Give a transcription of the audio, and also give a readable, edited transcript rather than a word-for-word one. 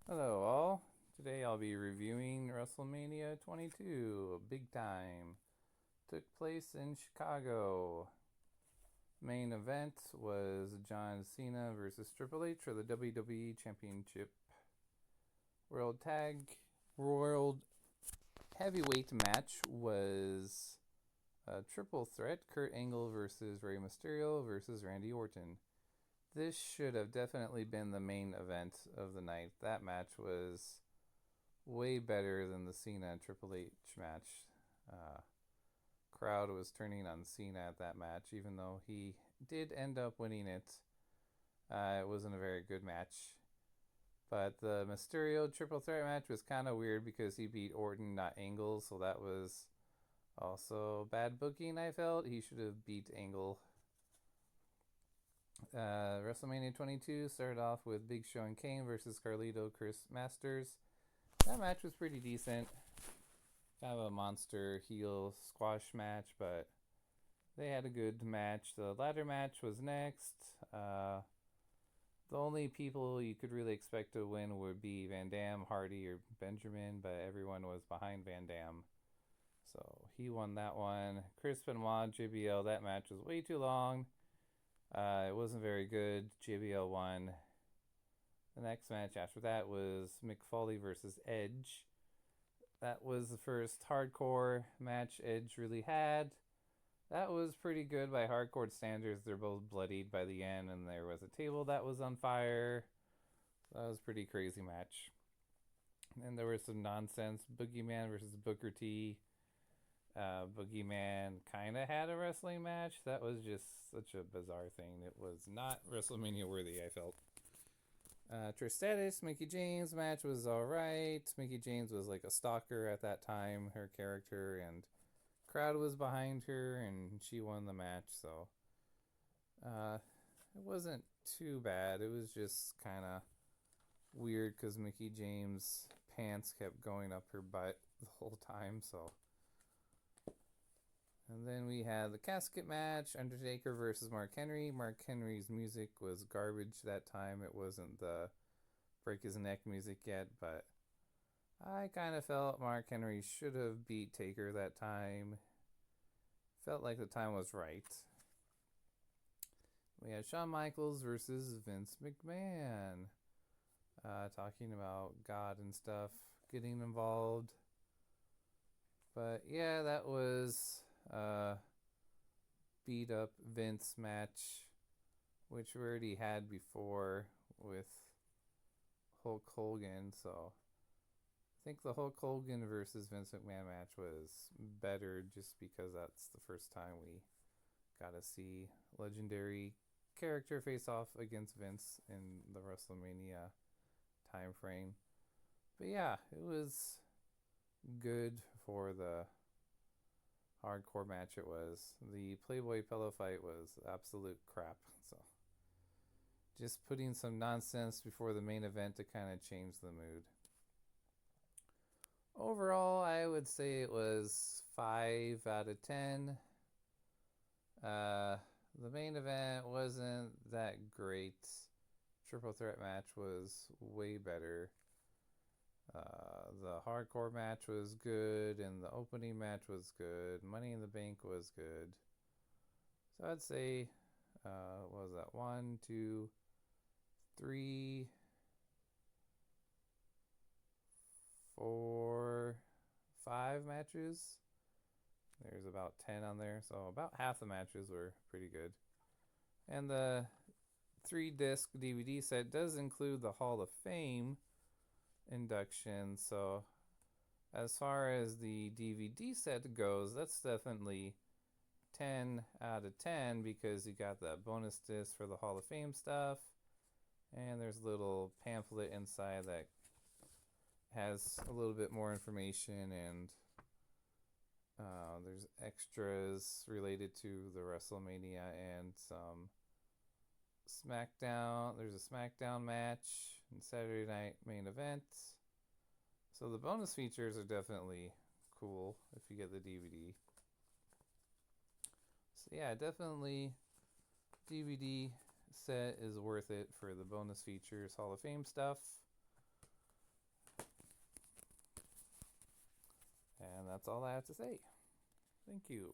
Hello, all. Today I'll be reviewing WrestleMania 22, Big Time. Took place in Chicago. Main event was John Cena versus Triple H for the WWE Championship. World Tag World Heavyweight match was a triple threat: Kurt Angle versus Rey Mysterio versus Randy Orton. This should have definitely been the main event of the night. That match was way better than the Cena and Triple H match. Uh, Crowd was turning on Cena at that match, even though he did end up winning it. It wasn't a very good match. But the Mysterio triple threat match was kind of weird because he beat Orton, not Angle, so that was also bad booking, I felt. He should have beat Angle. WrestleMania 22 started off with Big Show and Kane versus Carlito, Chris Masters. That match was pretty decent. Kind of a monster heel squash match, but they had a good match. The ladder match was next. The only people you could really expect to win would be Van Dam, Hardy, or Benjamin, but everyone was behind Van Dam. So he won that one. Chris Benoit, JBL, that match was way too long. It wasn't very good. JBL won. The next match after that was Mick Foley versus Edge. That was the first hardcore match Edge really had. That was pretty good by hardcore standards. They're both bloodied by the end, and there was a table that was on fire. That was a pretty crazy match. And there was some nonsense. Boogeyman versus Booker T. Boogeyman kind of had a wrestling match. That was just such a bizarre thing. It was not WrestleMania worthy, I felt. Trish Stratus, Mickey James match was alright. Mickey James was like a stalker at that time, her character, and crowd was behind her, and she won the match. So it wasn't too bad. It was just kind of weird because Mickey James' pants kept going up her butt the whole time. So, and then we had the casket match: Undertaker versus Mark Henry. Mark Henry's music was garbage that time. It wasn't the break his neck music yet, but I kind of felt Mark Henry should have beat Taker that time. Felt like the time was right. We had Shawn Michaels versus Vince McMahon. Talking about God and stuff, getting involved. But yeah, that was a beat up Vince match, which we already had before with Hulk Hogan. So I think the Hulk Hogan versus Vince McMahon match was better just because that's the first time we got to see legendary character face off against Vince in the WrestleMania time frame. But yeah, it was good for the hardcore match it was. The Playboy pillow fight was absolute crap. So just putting some nonsense before the main event to kind of change the mood. Overall, I would say it was 5 out of 10. Uh, the main event wasn't that great. Triple threat match was way better. The hardcore match was good, and the opening match was good. Money in the Bank was good. So I'd say, what was that? One, two, three, four, five matches. There's about 10 on there, so about half the matches were pretty good. And the 3 disc DVD set does include the Hall of Fame induction, so as far as the DVD set goes, that's definitely 10 out of 10 because you got that bonus disc for the Hall of Fame stuff, and there's a little pamphlet inside that has a little bit more information, and there's extras related to the WrestleMania and some SmackDown. There's a SmackDown match and Saturday Night Main Event. So the bonus features are definitely cool if you get the DVD. So yeah, definitely DVD set is worth it for the bonus features, Hall of Fame stuff. that's all I have to say. Thank you.